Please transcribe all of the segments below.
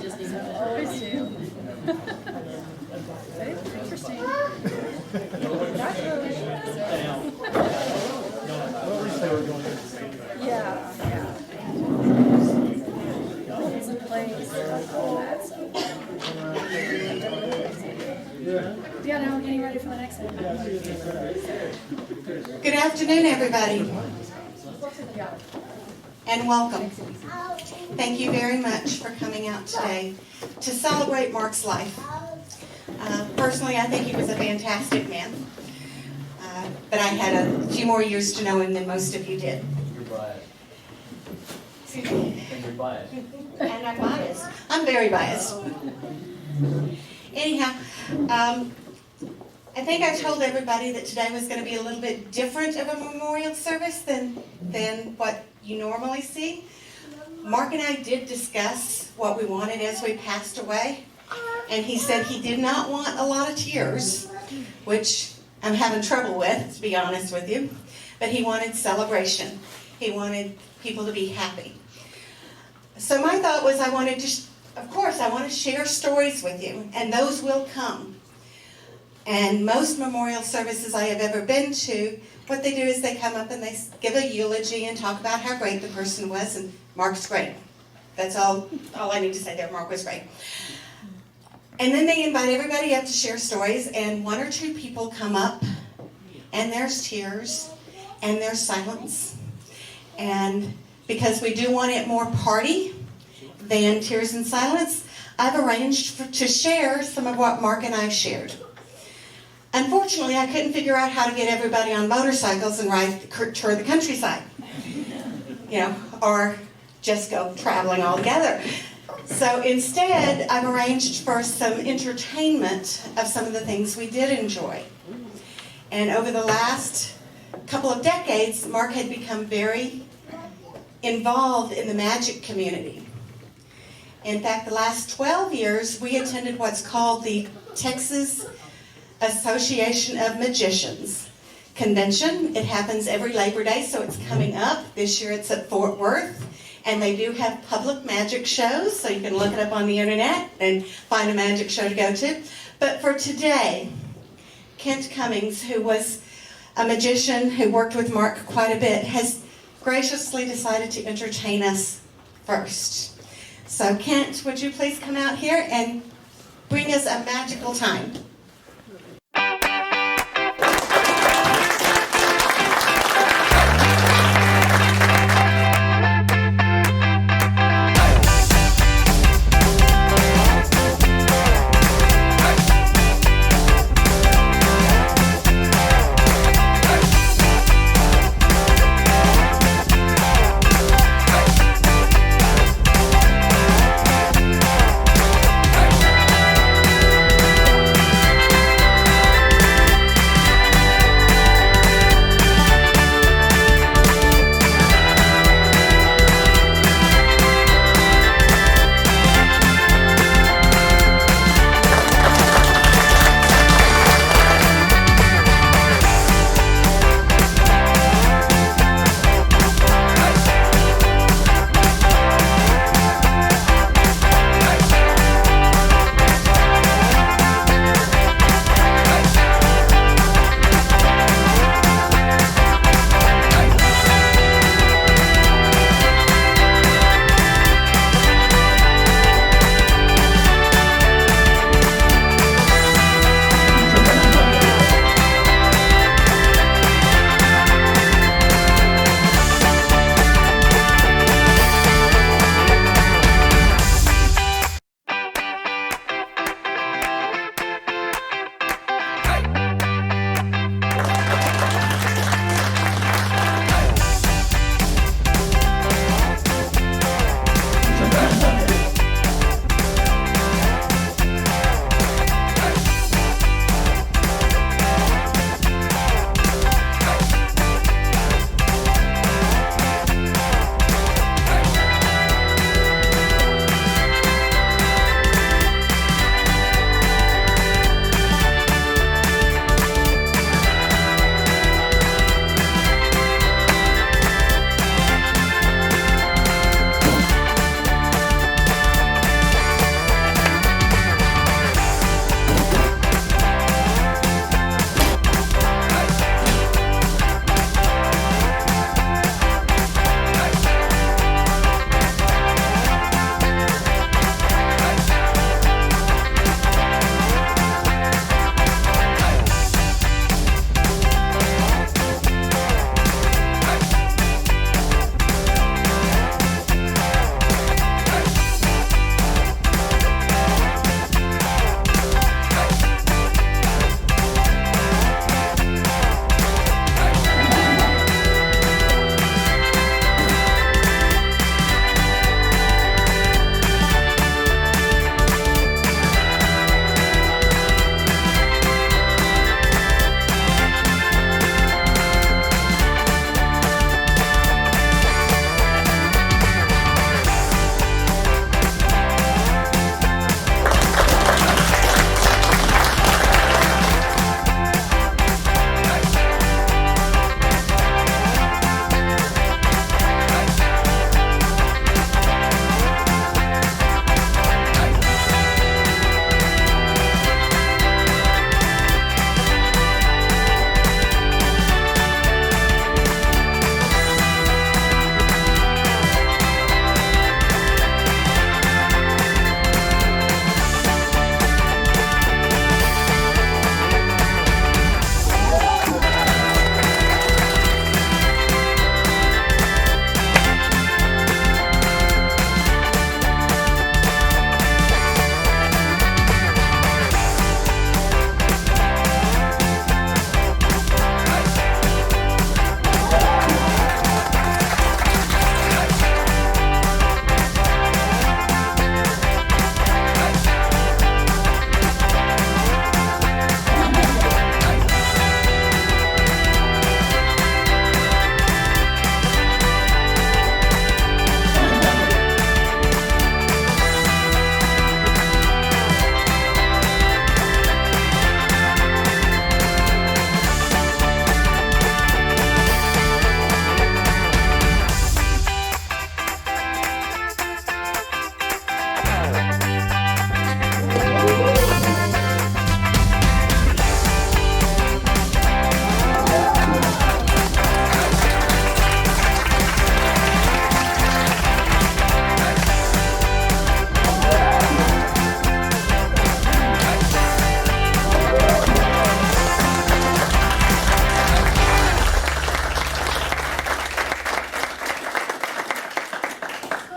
just need to always do. Interesting. Yeah, yeah. It's a place, all that, so. Yeah, now we're getting ready for the next one. Good afternoon, everybody, and welcome. Thank you very much for coming out today to celebrate Mark's life. Personally, I think he was a fantastic man, but I had a few more years to know him than most of you did. You're biased. Excuse me? And you're biased. And I'm biased. I'm very biased. Anyhow, I think I told everybody that today was going to be a little bit different of a memorial service than what you normally see. Mark and I did discuss what we wanted as we passed away, and he said he did not want a lot of tears, which I'm having trouble with, to be honest with you, but he wanted celebration. He wanted people to be happy. So my thought was I want to share stories with you, and those will come. And most memorial services I have ever been to, what they do is they come up and they give a eulogy and talk about how great the person was, and Mark's great. That's all I need to say there. Mark was great. And then they invite everybody up to share stories, and one or two people come up, and there's tears, and there's silence. And because we do want it more party than tears and silence, I've arranged to share some of what Mark and I shared. Unfortunately, I couldn't figure out how to get everybody on motorcycles and ride tour the countryside, or just go traveling all together. So instead, I've arranged for some entertainment of some of the things we did enjoy. And over the last couple of decades, Mark had become very involved in the magic community. In fact, the last 12 years, we attended what's called the Texas Association of Magicians convention. It happens every Labor Day, so it's coming up. This year it's at Fort Worth, and they do have public magic shows, so you can look it up on the internet and find a magic show to go to. But for today, Kent Cummins, who was a magician who worked with Mark quite a bit, has graciously decided to entertain us first. So Kent, would you please come out here and bring us a magical time?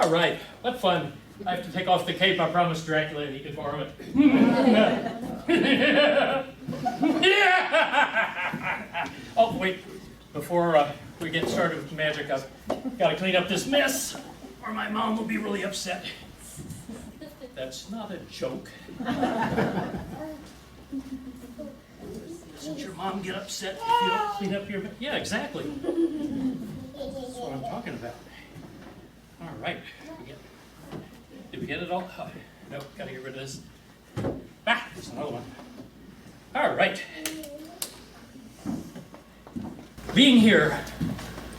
All right, what fun. I have to take off the cape. I promised Dracula he could borrow it. Yeah! Oh, wait. Before we get started with magic, I've got to clean up this mess, or my mom will be really upset. That's not a joke. Doesn't your mom get upset if you don't clean up your mess? Yeah, exactly. That's what I'm talking about. All right. Did we get it all? Oh, nope, gotta get rid of this. Ah, there's another one. All right. Being here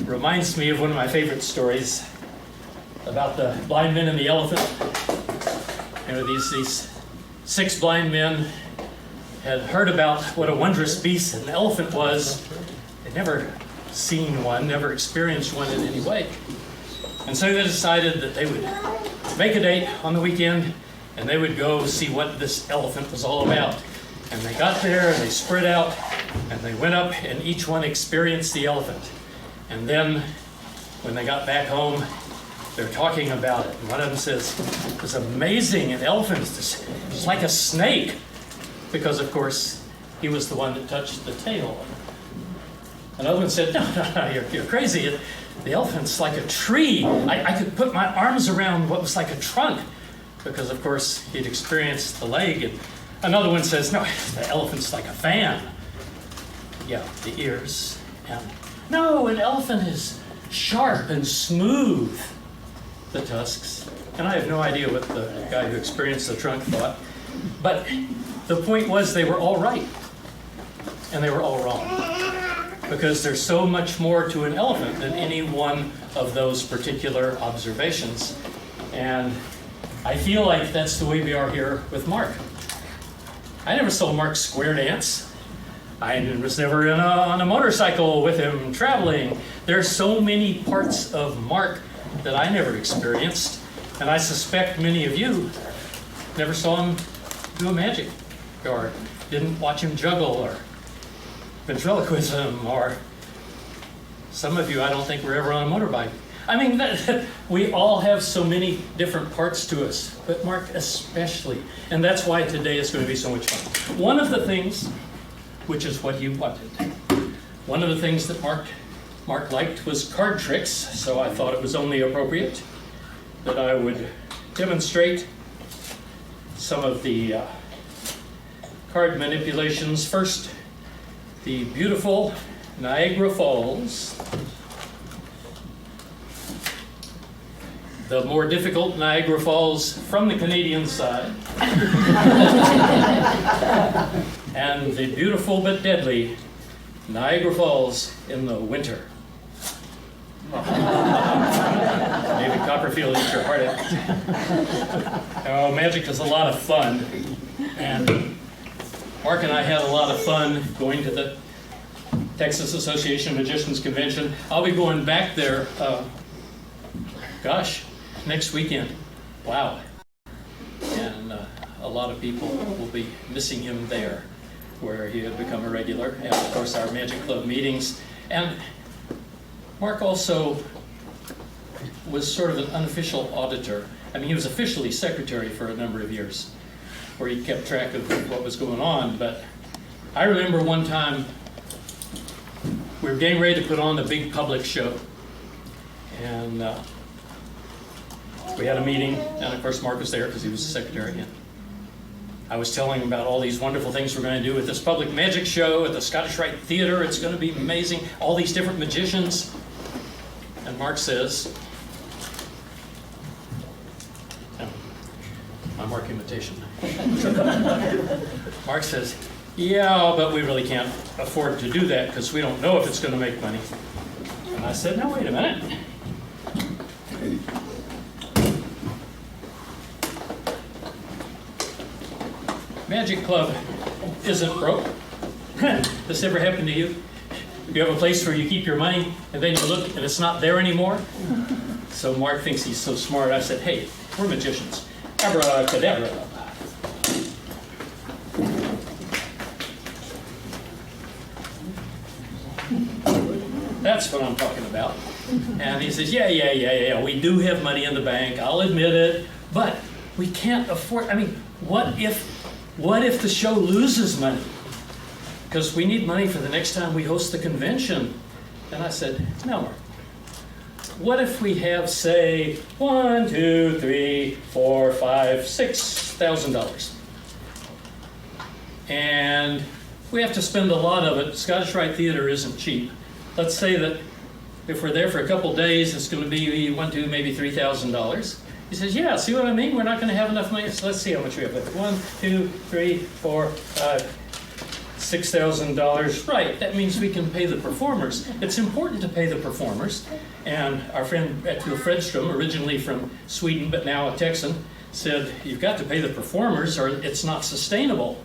reminds me of one of my favorite stories about the blind men and the elephant. You know, these 6 blind men had heard about what a wondrous beast an elephant was. They'd never seen one, never experienced one in any way. And so they decided that they would make a date on the weekend and they would go see what this elephant was all about. And they got there and they spread out and they went up and each one experienced the elephant. And then when they got back home, they're talking about it. And one of them says, it was amazing, an elephant is like a snake. Because of course, he was the one that touched the tail. Another one said, no, you're crazy. The elephant's like a tree. I could put my arms around what was like a trunk. Because of course, he'd experienced the leg. And another one says, no, the elephant's like a fan. Yeah, the ears. And no, an elephant is sharp and smooth. The tusks. And I have no idea what the guy who experienced the trunk thought. But the point was they were all right. And they were all wrong. Because there's so much more to an elephant than any one of those particular observations. And I feel like that's the way we are here with Mark. I never saw Mark square dance. I was never on a motorcycle with him traveling. There's so many parts of Mark that I never experienced. And I suspect many of you never saw him do a magic, or didn't watch him juggle, or ventriloquism, or some of you I don't think were ever on a motorbike. I mean, we all have so many different parts to us, but Mark especially. And that's why today is going to be so much fun. One of the things, which is what you wanted, one of the things that Mark liked was card tricks, so I thought it was only appropriate that I would demonstrate some of the card manipulations. First, the beautiful Niagara Falls. The more difficult Niagara Falls from the Canadian side. And the beautiful but deadly Niagara Falls in the winter. David Copperfield, eat your heart out. Oh, magic is a lot of fun. And Mark and I had a lot of fun going to the Texas Association of Magicians Convention. I'll be going back there, next weekend. Wow. And a lot of people will be missing him there, where he had become a regular. And of course, our Magic Club meetings. And Mark also was sort of an unofficial auditor. I mean, he was officially secretary for a number of years, where he kept track of what was going on. But I remember one time we were getting ready to put on a big public show. And we had a meeting, and of course Mark was there because he was the secretary. And I was telling him about all these wonderful things we're going to do with this public magic show at the Scottish Rite Theatre. It's going to be amazing. All these different magicians. And Mark says, my Mark imitation. Mark says, yeah, but we really can't afford to do that because we don't know if it's going to make money. And I said, no, wait a minute. Magic Club isn't broke. This ever happened to you? You have a place where you keep your money and then you look and it's not there anymore? So Mark thinks he's so smart. I said, hey, we're magicians. Abracadabra. That's what I'm talking about. And he says, yeah, we do have money in the bank, I'll admit it, but we can't afford, I mean, what if the show loses money? Because we need money for the next time we host the convention. And I said, no, Mark. What if we have, say, $1, 2, 3, 4, 5, $6,000? And we have to spend a lot of it. Scottish Rite Theater isn't cheap. Let's say that if we're there for a couple days, it's going to be $1, 2, maybe $3,000. He says, yeah, see what I mean? We're not going to have enough money. So let's see how much we have left. 1, 2, 3, 4, 5, $6,000. Right, that means we can pay the performers. It's important to pay the performers. And our friend Bertil Fredström, originally from Sweden, but now a Texan, said, you've got to pay the performers or it's not sustainable.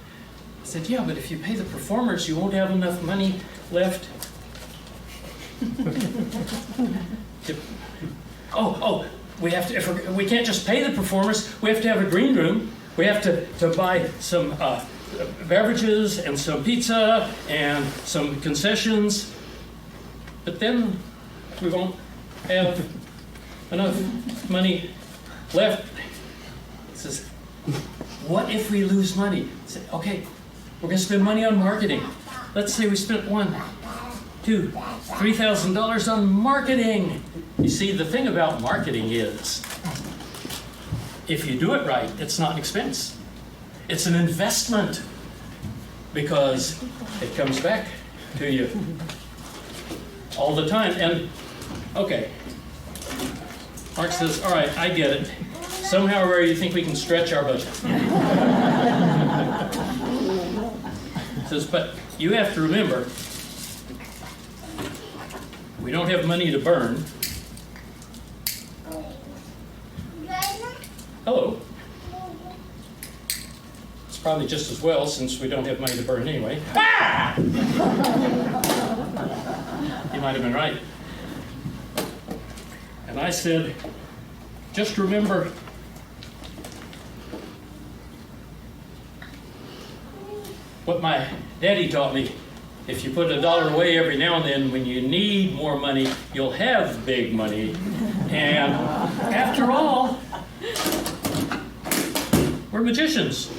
I said, yeah, but if you pay the performers, you won't have enough money left. We can't just pay the performers, we have to have a green room. We have to buy some beverages and some pizza and some concessions. But then we won't have enough money left. He says, what if we lose money? I said, okay, we're going to spend money on marketing. Let's say we spent $1, $2, $3,000 on marketing. You see, the thing about marketing is, if you do it right, it's not an expense. It's an investment because it comes back to you all the time. And, okay, Mark says, all right, I get it. Somehow or other you think we can stretch our budget. Says, but you have to remember, we don't have money to burn. Hello. It's probably just as well since we don't have money to burn anyway. Ah! You might have been right. And I said, just remember, what my daddy taught me. If you put $1 away every now and then, when you need more money, you'll have big money. And after all, we're magicians.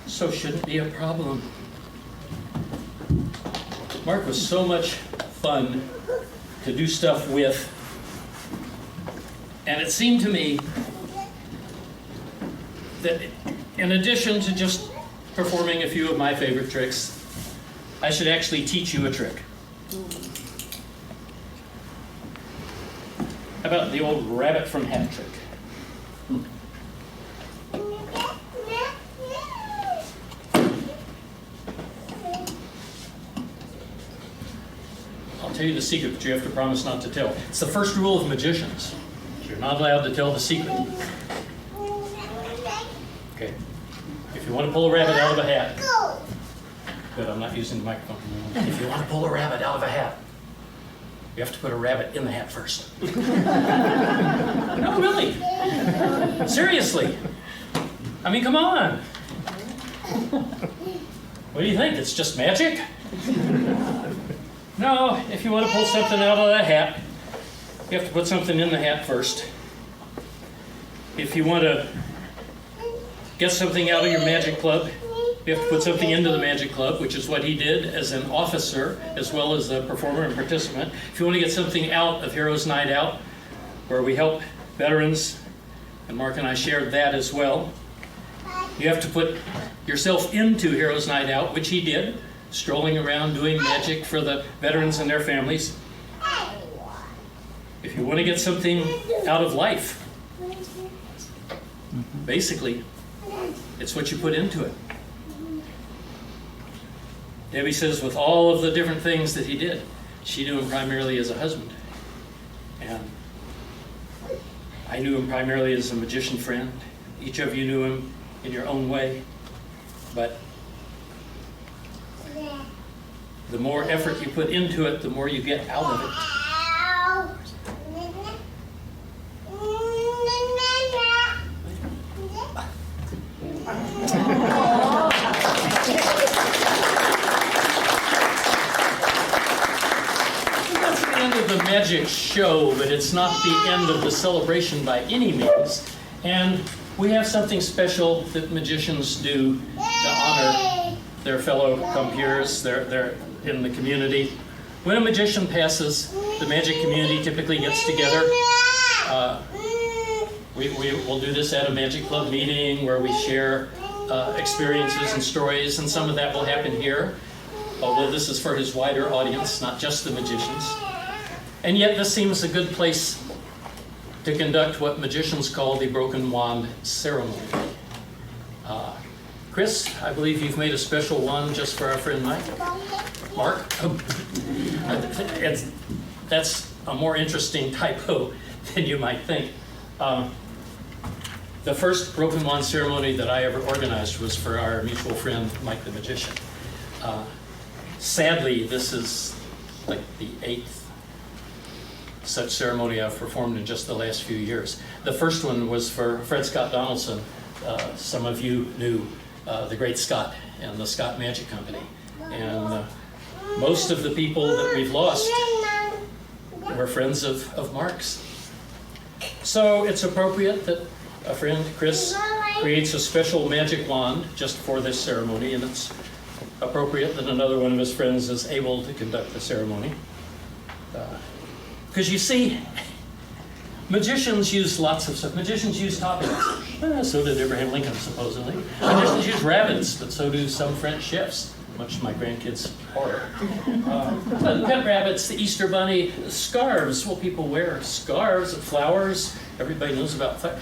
So shouldn't be a problem. Mark was so much fun to do stuff with. And it seemed to me that in addition to just performing a few of my favorite tricks, I should actually teach you a trick. How about the old rabbit from hat trick? I'll tell you the secret, but you have to promise not to tell. It's the first rule of magicians. You're not allowed to tell the secret. Okay. If you want to pull a rabbit out of a hat. Good, I'm not using the microphone. If you want to pull a rabbit out of a hat, you have to put a rabbit in the hat first. No, really. Seriously. I mean, come on. What do you think? It's just magic? No, if you want to pull something out of the hat, you have to put something in the hat first. If you want to get something out of your magic club, you have to put something into the magic club, which is what he did as an officer, as well as a performer and participant. If you want to get something out of Heroes Night Out, where we help veterans, and Mark and I shared that as well, you have to put yourself into Heroes Night Out, which he did, strolling around doing magic for the veterans and their families. If you want to get something out of life, basically, it's what you put into it. Debbie says with all of the different things that he did, she knew him primarily as a husband. And I knew him primarily as a magician friend. Each of you knew him in your own way. But the more effort you put into it, the more you get out of it. magic show, but it's not the end of the celebration by any means. And we have something special that magicians do to honor their fellow compeers, they're in the community. When a magician passes, the magic community typically gets together. We will do this at a Magic Club meeting where we share experiences and stories, and some of that will happen here, although this is for his wider audience, not just the magicians. And yet this seems a good place to conduct what magicians call the broken wand ceremony. Chris, I believe you've made a special wand just for our friend Mike. Mark? That's a more interesting typo than you might think. The first broken wand ceremony that I ever organized was for our mutual friend Mike the Magician. Sadly, this is like the 8th such ceremony I've performed in just the last few years. The first one was for Fred Scott Donaldson. Some of you knew the Great Scott and the Scott Magic Company. And most of the people that we've lost were friends of Mark's. So it's appropriate that a friend, Chris, creates a special magic wand just for this ceremony, and it's appropriate that another one of his friends is able to conduct the ceremony. Because you see, magicians use lots of stuff. Magicians use toppings. So did Abraham Lincoln, supposedly. Magicians use rabbits, but so do some French chefs, much to my grandkids' horror. Pet rabbits, the Easter bunny, scarves. Well, people wear scarves, flowers. Everybody knows about flowers.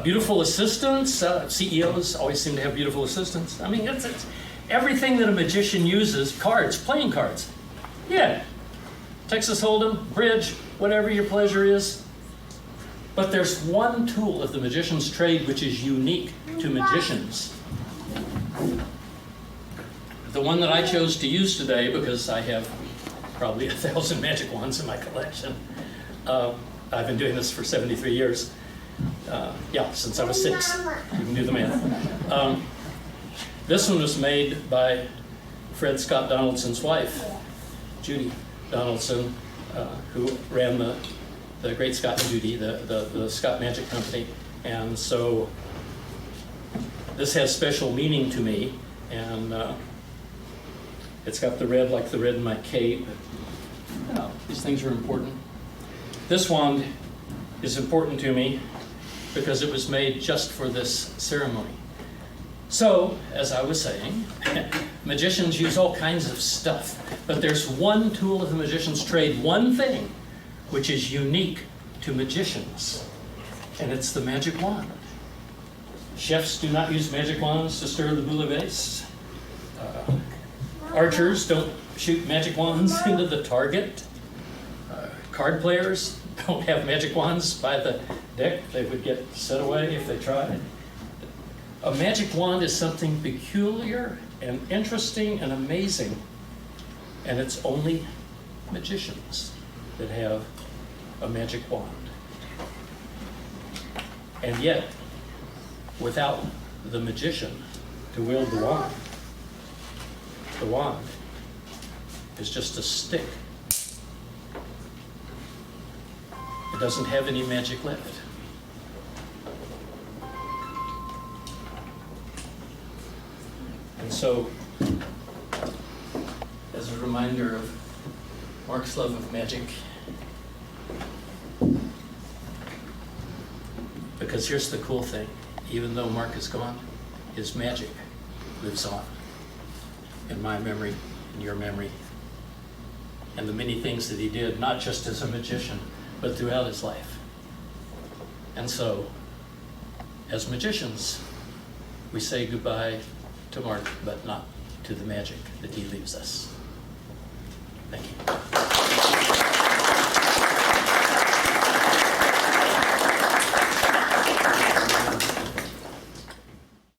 Beautiful assistants. CEOs always seem to have beautiful assistants. I mean, it's everything that a magician uses. Cards, playing cards. Yeah. Texas Hold'em, bridge, whatever your pleasure is. But there's one tool of the magician's trade which is unique to magicians. The one that I chose to use today, because I have probably 1,000 magic wands in my collection. I've been doing this for 73 years. Since I was 6. You can do the math. This one was made by Fred Scott Donaldson's wife, Judy Donaldson, who ran the Great Scott and Judy, the Scott Magic Company. And so this has special meaning to me, and it's got the red like the red in my cape. These things are important. This wand is important to me because it was made just for this ceremony. So, as I was saying, magicians use all kinds of stuff, but there's one tool of the magician's trade, one thing, which is unique to magicians, and it's the magic wand. Chefs do not use magic wands to stir the bouillabaisse. Archers don't shoot magic wands into the target. Card players don't have magic wands by the deck. They would get set away if they tried. A magic wand is something peculiar and interesting and amazing, and it's only magicians that have a magic wand. And yet, without the magician to wield the wand is just a stick. It doesn't have any magic left. And so, as a reminder of Mark's love of magic, because here's the cool thing, even though Mark is gone, his magic lives on in my memory, in your memory, and the many things that he did, not just as a magician, but throughout his life. And so, as magicians, we say goodbye to Mark, but not to the magic that he leaves us. Thank you.